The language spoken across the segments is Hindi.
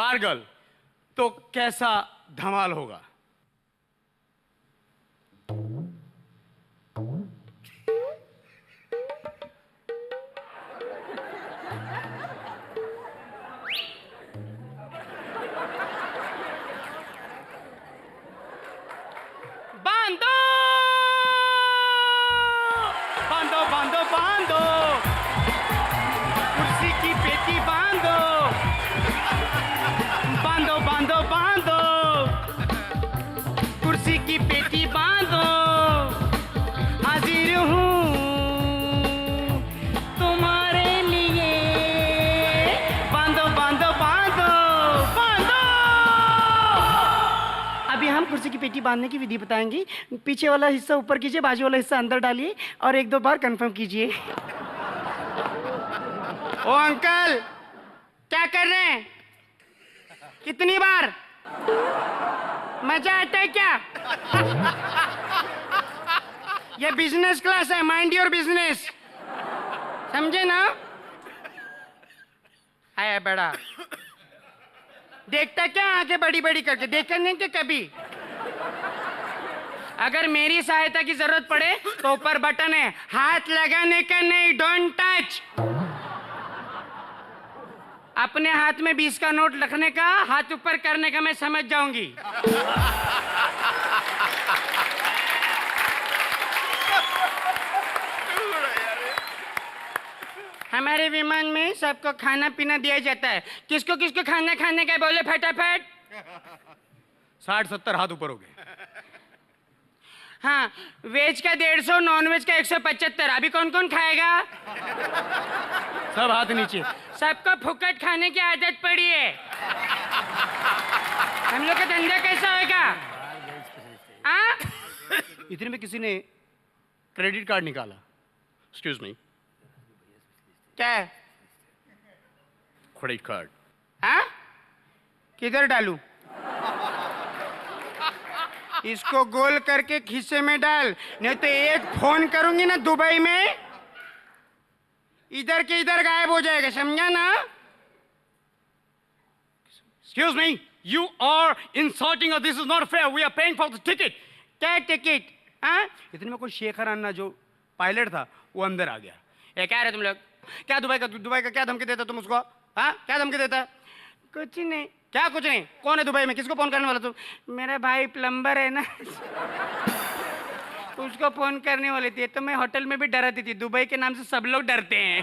कारगिल, तो कैसा धमाल होगा। बांधो बांधो बांधो बांधो, कुर्सी की पेटी बांधो, बांधो बांधो बांधो, कुर्सी की पेटी बांधो, हाजिर हूँ तुम्हारे लिए, बांधो बांधो बांधो बांधो। अभी हम कुर्सी की पेटी बांधने की विधि बताएंगे। पीछे वाला हिस्सा ऊपर कीजिए, बाजू वाला हिस्सा अंदर डालिए और 1-2 बार कंफर्म कीजिए। ओ अंकल, क्या कर रहे हैं? कितनी बार? मजा आता है क्या? ये बिजनेस क्लास है, माइंड योर बिजनेस, समझे ना? आया बड़ा देखता क्या आंखें बड़ी बड़ी करके, देखा नहीं कि कभी? अगर मेरी सहायता की जरूरत पड़े तो ऊपर बटन है, हाथ लगाने का नहीं, डोंट टच। अपने हाथ में 20 का नोट रखने का, हाथ ऊपर करने का मैं समझ जाऊंगी। हमारे विमान में सबको खाना पीना दिया जाता है। किसको किसको खाना खाने का बोले फटाफट। 60-70 हाथ ऊपर हो गए। हाँ, वेज का 150, नॉन वेज का 175। अभी कौन कौन खाएगा? सब हाथ नीचे। सबको फुकट खाने की आदत पड़ी है। हम लोग का धंधा कैसा होगा? इतने में किसी ने क्रेडिट कार्ड निकाला। एक्सक्यूज मी, क्या है? Credit card. हाँ, किधर डालूं? इसको गोल करके खीसे में डाल, नहीं तो एक फोन करूंगी ना दुबई में, इधर के इधर गायब हो जाएगा, समझा ना? Excuse me, you are insulting us. This is not fair. We are paying for the ticket. क्या टिकट? हाँ? इतने में कोई शेखर अन्ना जो पायलट था वो अंदर आ गया। ये क्या रहे तुम लोग? क्या दुबई का क्या धमकी देता तुम उसको? हाँ, क्या धमकी देता? कुछ नहीं। क्या कुछ नहीं? कौन है दुबई में? किसको फोन करने वाला तुम? मेरा भाई प्लम्बर है ना, उसको फोन करने वाली थी। तो मैं होटल में भी डराती थी, दुबई के नाम से सब लोग डरते हैं।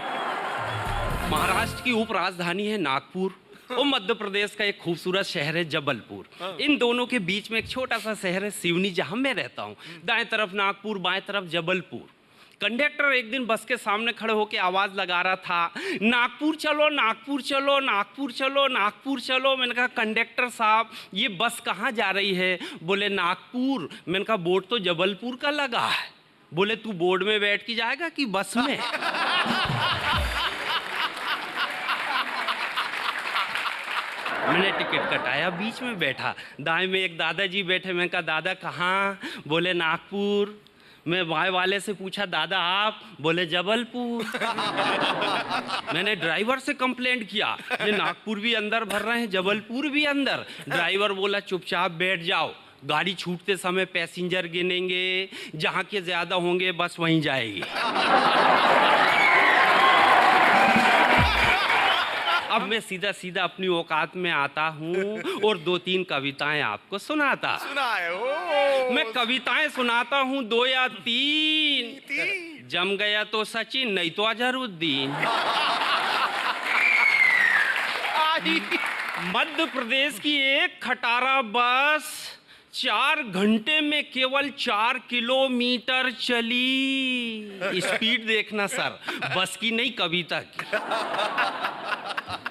महाराष्ट्र की उप राजधानी है नागपुर और मध्य प्रदेश का एक खूबसूरत शहर है जबलपुर। इन दोनों के बीच में एक छोटा सा शहर है सिवनी, जहां मैं रहता हूं। दाएं तरफ नागपुर, बाएं तरफ जबलपुर। कंडक्टर एक दिन बस के सामने खड़े होकर आवाज लगा रहा था, नागपुर चलो, नागपुर चलो, नागपुर चलो, नागपुर चलो। मैंने कहा कंडक्टर साहब ये बस कहाँ जा रही है? बोले नागपुर। मैंने कहा बोर्ड तो जबलपुर का लगा है। बोले तू बोर्ड में बैठ के जाएगा कि बस में? मैंने टिकट कटाया, बीच में बैठा। दाएं में एक दादाजी बैठे। मैंने कहा दादा कहाँ? बोले नागपुर। मैं बाएं वाले से पूछा दादा आप? बोले जबलपुर। मैंने ड्राइवर से कंप्लेंट किया, ये नागपुर भी अंदर भर रहे हैं, जबलपुर भी अंदर। ड्राइवर बोला चुपचाप बैठ जाओ, गाड़ी छूटते समय पैसेंजर गिनेंगे, जहाँ के ज्यादा होंगे बस वहीं जाएगी। अब मैं सीधा सीधा अपनी औकात में आता हूँ और 2-3 कविताएं आपको सुनाता। मैं कविताएं सुनाता हूँ 2 या 3। जम गया तो सचिन, नहीं तो अजहरुद्दीन। मध्य प्रदेश की एक खटारा बस 4 घंटे में केवल 4 किलोमीटर चली। स्पीड देखना सर, बस की नहीं कविता की।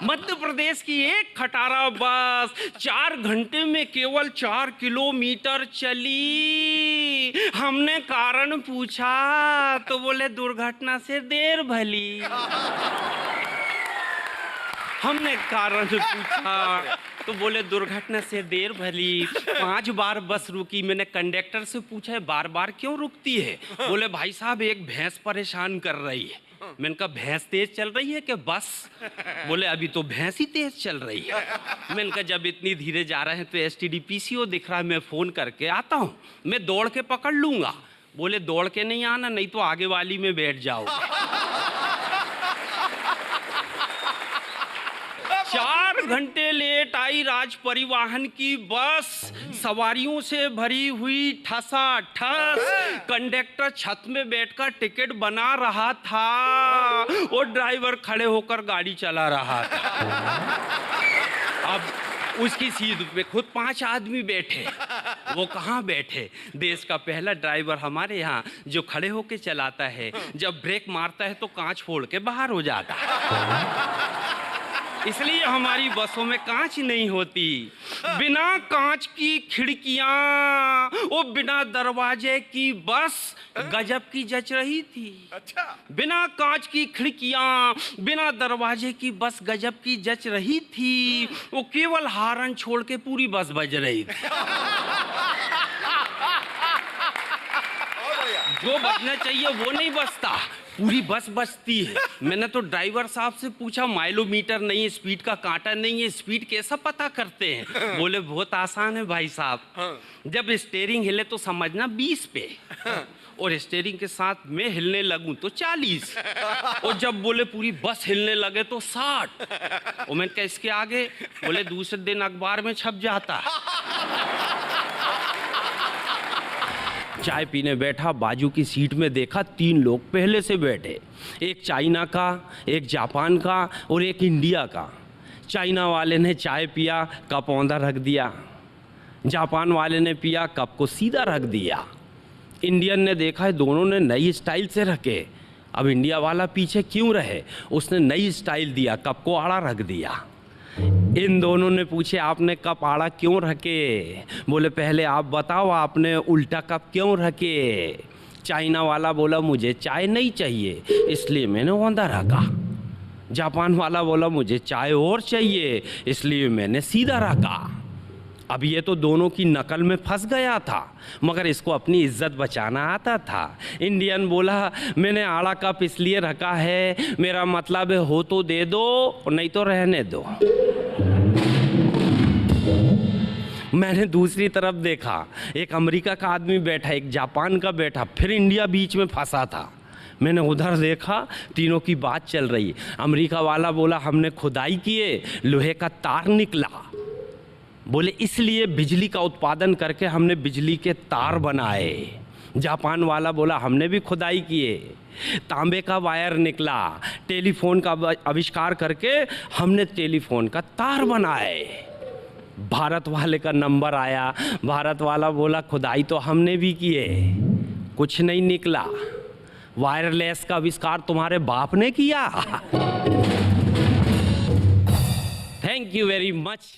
मध्य प्रदेश की एक खटारा बस 4 घंटे में केवल 4 किलोमीटर चली। हमने कारण पूछा तो बोले दुर्घटना से देर भली। हमने कारण पूछा तो बोले दुर्घटना से देर भली, 5 बार बस रुकी। मैंने कंडक्टर से पूछा बार बार क्यों रुकती है? बोले भाई साहब एक भैंस परेशान कर रही है। मैंने कहा भैंस तेज चल रही है कि बस? बोले अभी तो भैंस ही तेज चल रही है। मैंने कहा जब इतनी धीरे जा रहे हैं तो एसटीडी पीसीओ दिख रहा है, मैं फोन करके आता हूँ, मैं दौड़ के पकड़ लूंगा। बोले दौड़ के नहीं आना, नहीं तो आगे वाली में बैठ जाओ। 4 घंटे लेट आई राज परिवहन की बस, सवारियों से भरी हुई ठसाठस। कंडक्टर छत में बैठकर टिकट बना रहा था और ड्राइवर खड़े होकर गाड़ी चला रहा था। अब उसकी सीट पे खुद 5 आदमी बैठे, वो कहाँ बैठे? देश का पहला ड्राइवर हमारे यहाँ जो खड़े होके चलाता है, जब ब्रेक मारता है तो कांच फोड़ के बाहर हो जाता है। इसलिए हमारी बसों में कांच नहीं होती। बिना कांच की खिड़कियां, वो बिना दरवाजे की बस गजब की जच रही थी। अच्छा, बिना कांच की खिड़कियां, बिना दरवाजे की बस गजब की जच रही थी। वो केवल हारन छोड़ के पूरी बस बज रही थी। जो बजना चाहिए वो नहीं बजता, पूरी बस बजती है। मैंने तो ड्राइवर साहब से पूछा माइलोमीटर नहीं है, स्पीड का कांटा नहीं है, स्पीड कैसा पता करते हैं? बोले बहुत आसान है भाई साहब, जब स्टीयरिंग हिले तो समझना 20 पे, और स्टीयरिंग के साथ मैं हिलने लगूं तो 40, और जब बोले पूरी बस हिलने लगे तो 60। और मैंने कहा इसके आगे? बोले दूसरे दिन अखबार में छप जाता। चाय पीने बैठा, बाजू की सीट में देखा 3 लोग पहले से बैठे, एक चाइना का, एक जापान का और एक इंडिया का। चाइना वाले ने चाय पिया, कप औंधा रख दिया। जापान वाले ने पिया, कप को सीधा रख दिया। इंडियन ने देखा है दोनों ने नई स्टाइल से रखे, अब इंडिया वाला पीछे क्यों रहे? उसने नई स्टाइल दिया, कप को आड़ा रख दिया। इन दोनों ने पूछे आपने कप आड़ा क्यों रखे? बोले पहले आप बताओ आपने उल्टा कप क्यों रखे? चाइना वाला बोला मुझे चाय नहीं चाहिए इसलिए मैंने औंधा रखा। जापान वाला बोला मुझे चाय और चाहिए इसलिए मैंने सीधा रखा। अब ये तो दोनों की नकल में फंस गया था, मगर इसको अपनी इज्जत बचाना आता था। इंडियन बोला मैंने आड़ा कप इसलिए रखा है, मेरा मतलब है हो तो दे दो और नहीं तो रहने दो। मैंने दूसरी तरफ देखा, एक अमेरिका का आदमी बैठा, एक जापान का बैठा, फिर इंडिया बीच में फंसा था। मैंने उधर देखा, तीनों की बात चल रही। अमेरिका वाला बोला हमने खुदाई किए, लोहे का तार निकला, बोले इसलिए बिजली का उत्पादन करके हमने बिजली के तार बनाए। जापान वाला बोला हमने भी खुदाई किए, तांबे का वायर निकला, टेलीफोन का आविष्कार करके हमने टेलीफोन का तार बनाए। भारत वाले का नंबर आया, भारत वाला बोला खुदाई तो हमने भी किए, कुछ नहीं निकला, वायरलेस का आविष्कार तुम्हारे बाप ने किया। Thank you very much.